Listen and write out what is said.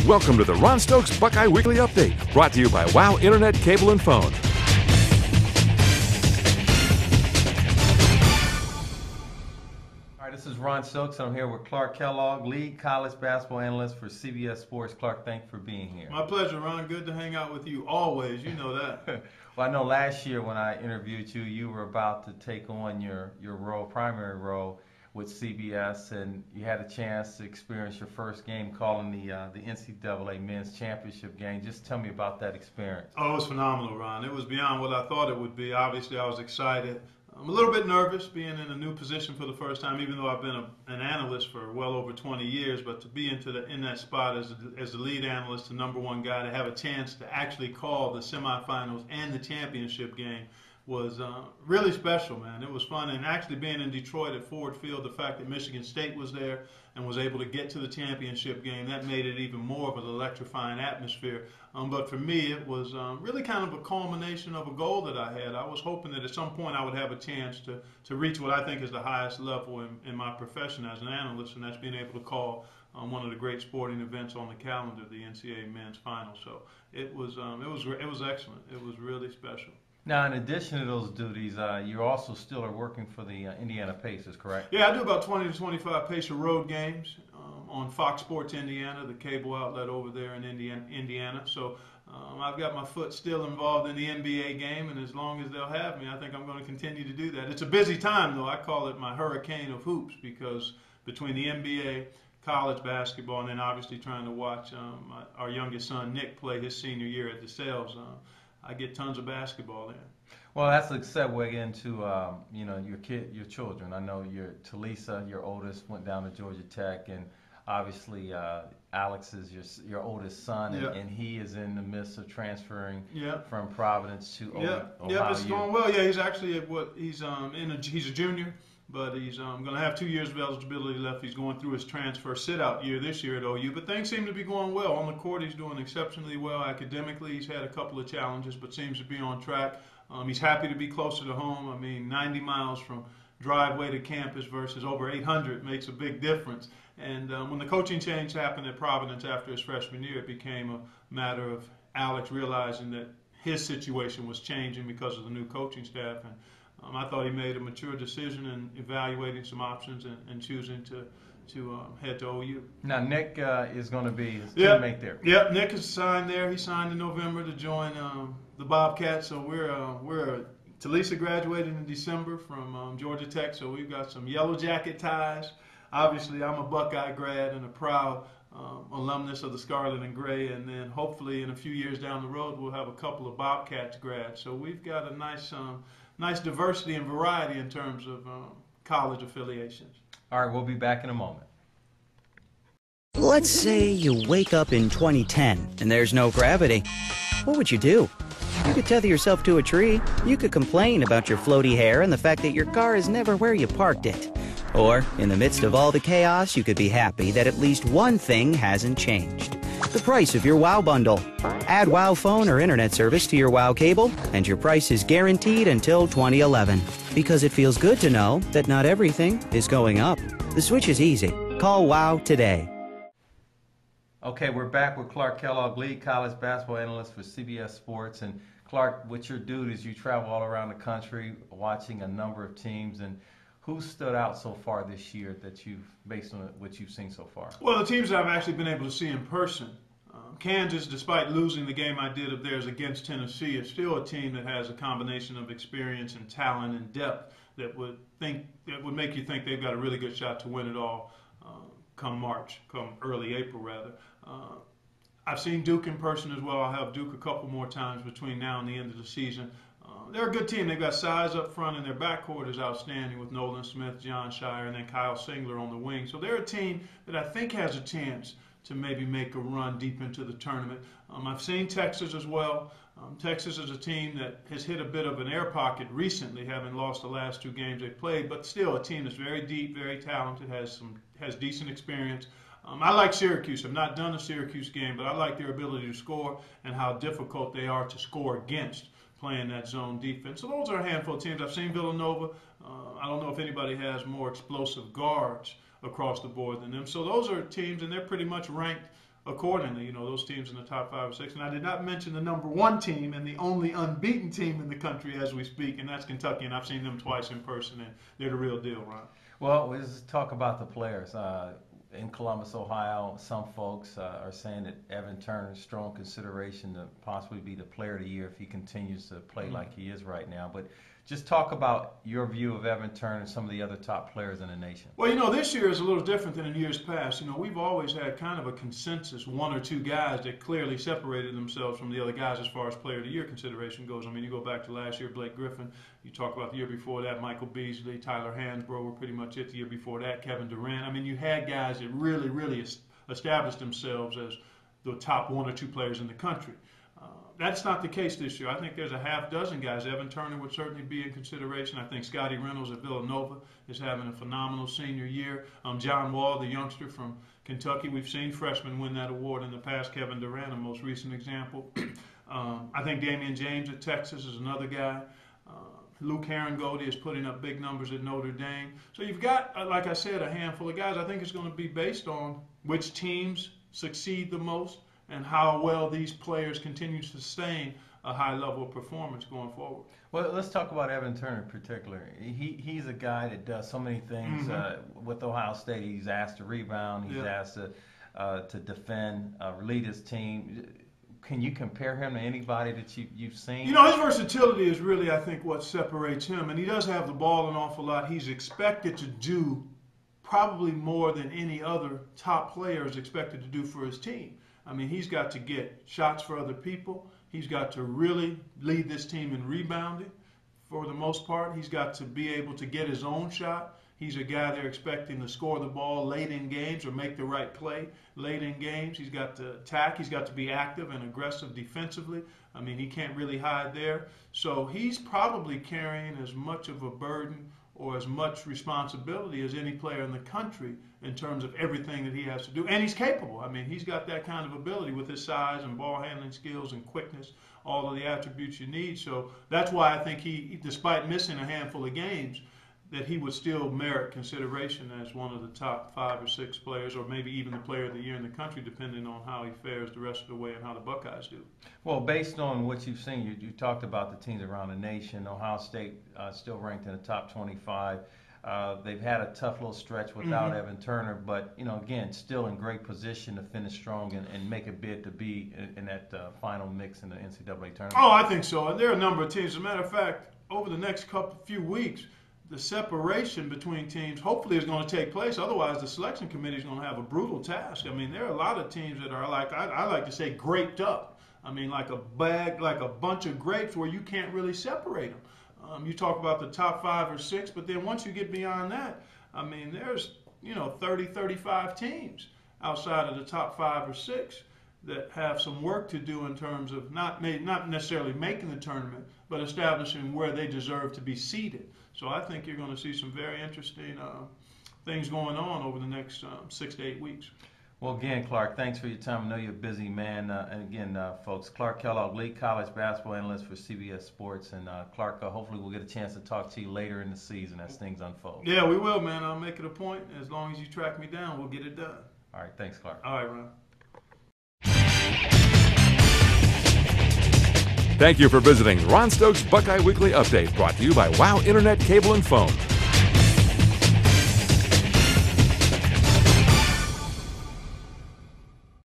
Welcome to the Ron Stokes Buckeye Weekly Update, brought to you by WOW Internet, Cable, and Phone. All right, this is Ron Stokes. I'm here with Clark Kellogg, lead college basketball analyst for CBS Sports. Clark, thanks for being here. My pleasure, Ron. Good to hang out with you always. You know that. Well, I know last year when I interviewed you, you were about to take on your primary role with CBS, and you had a chance to experience your first game calling the NCAA Men's Championship game. Just tell me about that experience. Oh, it was phenomenal, Ron. It was beyond what I thought it would be. Obviously, I was excited. I'm a little bit nervous being in a new position for the first time, even though I've been an analyst for well over 20 years. But to be in that spot as the lead analyst, the number one guy, to have a chance to actually call the semifinals and the championship game was really special, man. It was fun, and actually being in Detroit at Ford Field, the fact that Michigan State was there and was able to get to the championship game, that made it even more of an electrifying atmosphere. But for me, it was really kind of a culmination of a goal that I had. I was hoping that at some point I would have a chance to reach what I think is the highest level in my profession as an analyst, and that's being able to call one of the great sporting events on the calendar, the NCAA Men's Finals. So it was excellent. It was really special. Now, in addition to those duties, you also still are working for the Indiana Pacers, correct? Yeah, I do about 20 to 25 Pacer road games on Fox Sports Indiana, the cable outlet over there in Indiana. So I've got my foot still involved in the NBA game, and as long as they'll have me, I think I'm going to continue to do that. It's a busy time, though. I call it my hurricane of hoops, because between the NBA, college basketball, and then obviously trying to watch our youngest son, Nick, play his senior year at DeSales, I get tons of basketball in. Well, that's a segue into your children. I know Talisa, your oldest, went down to Georgia Tech, and obviously Alex is your oldest son, and he is in the midst of transferring from Providence to Ohio. Yeah, it's going well. Yeah, he's actually he's a junior, but he's going to have 2 years of eligibility left. He's going through his transfer sit-out year this year at OU, but things seem to be going well. On the court, he's doing exceptionally well. Academically, he's had a couple of challenges, but seems to be on track. He's happy to be closer to home. I mean, 90 miles from driveway to campus versus over 800 makes a big difference. And when the coaching change happened at Providence after his freshman year, it became a matter of Alex realizing that his situation was changing because of the new coaching staff. And I thought he made a mature decision in evaluating some options and choosing to head to OU. Now, Nick is going to be his teammate there. Yep, Nick is signed there. He signed in November to join the Bobcats. So we're Talisa graduated in December from Georgia Tech, so we've got some yellow jacket ties. Obviously, I'm a Buckeye grad and a proud alumnus of the Scarlet and Gray, and then hopefully in a few years down the road we'll have a couple of Bobcats grads. So we've got a nice diversity and variety in terms of college affiliations. All right, we'll be back in a moment. Let's say you wake up in 2010 and there's no gravity. What would you do? You could tether yourself to a tree. You could complain about your floaty hair and the fact that your car is never where you parked it. Or, in the midst of all the chaos, you could be happy that at least one thing hasn't changed. The price of your WOW bundle. Add WOW phone or internet service to your WOW cable, and your price is guaranteed until 2011. Because it feels good to know that not everything is going up. The switch is easy. Call WOW today. Okay, we're back with Clark Kellogg, lead college basketball analyst for CBS Sports. And Clark, with your duties, you travel all around the country watching a number of teams. And who stood out so far this year that based on what you've seen so far? Well, the teams that I've actually been able to see in person. Kansas, despite losing the game I did of theirs against Tennessee, is still a team that has a combination of experience and talent and depth that would make you think they've got a really good shot to win it all come early April rather. I've seen Duke in person as well. I'll have Duke a couple more times between now and the end of the season. They're a good team. They've got size up front, and their backcourt is outstanding with Nolan Smith, John Shire, and then Kyle Singler on the wing. So they're a team that I think has a chance to maybe make a run deep into the tournament. I've seen Texas as well. Texas is a team that has hit a bit of an air pocket recently, having lost the last 2 games they played, but still a team that's very deep, very talented, has decent experience. I like Syracuse. I've not done a Syracuse game, but I like their ability to score and how difficult they are to score against playing that zone defense. So those are a handful of teams. I've seen Villanova. I don't know if anybody has more explosive guards across the board than them. So those are teams, and they're pretty much ranked accordingly. Those teams in the top 5 or 6. And I did not mention the number 1 team and the only unbeaten team in the country as we speak, and that's Kentucky. And I've seen them twice in person, and they're the real deal, Ron. Well, let's talk about the players. In Columbus, Ohio, some folks are saying that Evan Turner is strong consideration to possibly be the player of the year if he continues to play like he is right now. But just talk about your view of Evan Turner and some of the other top players in the nation. Well, this year is a little different than in years past. We've always had kind of a consensus, 1 or 2 guys that clearly separated themselves from the other guys as far as player of the year consideration goes. You go back to last year, Blake Griffin. You talk about the year before that, Michael Beasley, Tyler Hansbrough were pretty much it. The year before that, Kevin Durant. You had guys that really established themselves as the top 1 or 2 players in the country. That's not the case this year. I think there's a half dozen guys. Evan Turner would certainly be in consideration. I think Scotty Reynolds at Villanova is having a phenomenal senior year. John Wall, the youngster from Kentucky, we've seen freshmen win that award in the past. Kevin Durant, a most recent example. I think Damian James at Texas is another guy. Luke Herringody is putting up big numbers at Notre Dame. So you've got, like I said, a handful of guys. I think it's going to be based on which teams succeed the most and how well these players continue to sustain a high level of performance going forward. Well, let's talk about Evan Turner in particular. He's a guy that does so many things. With Ohio State, he's asked to rebound, he's asked to defend, lead his team. Can you compare him to anybody that you've seen? His versatility is really, I think, what separates him. And he does have the ball an awful lot. He's expected to do probably more than any other top player is expected to do for his team. He's got to get shots for other people. He's got to really lead this team in rebounding for the most part. He's got to be able to get his own shot. He's a guy they're expecting to score the ball late in games or make the right play late in games. He's got to attack. He's got to be active and aggressive defensively. He can't really hide there. So he's probably carrying as much of a burden or as much responsibility as any player in the country in terms of everything that he has to do. And he's capable. He's got that kind of ability with his size and ball handling skills and quickness, all of the attributes you need. So that's why I think he, despite missing a handful of games, that he would still merit consideration as one of the top 5 or 6 players, or maybe even the player of the year in the country, depending on how he fares the rest of the way and how the Buckeyes do. Well, based on what you've seen, you talked about the teams around the nation. Ohio State still ranked in the top 25. They've had a tough little stretch without Evan Turner, but, again, still in great position to finish strong and make a bid to be in that final mix in the NCAA tournament. Oh, I think so. And there are a number of teams. As a matter of fact, over the next few weeks, the separation between teams hopefully is going to take place. Otherwise, the selection committee is going to have a brutal task. There are a lot of teams that are like, I like to say, graped up. Like a bunch of grapes where you can't really separate them. You talk about the top 5 or 6, but then once you get beyond that, there's 30, 35 teams outside of the top 5 or 6 that have some work to do in terms of not necessarily making the tournament, but establishing where they deserve to be seated. So I think you're going to see some very interesting things going on over the next 6 to 8 weeks. Well, again, Clark, thanks for your time. I know you're a busy man. And again, folks, Clark Kellogg, lead college basketball analyst for CBS Sports. And Clark, hopefully we'll get a chance to talk to you later in the season as things unfold. Yeah, we will, man. I'll make it a point. As long as you track me down, we'll get it done. All right, thanks, Clark. All right, Ron. Thank you for visiting Ron Stokes Buckeye Weekly Update, brought to you by WOW Internet Cable and Phone.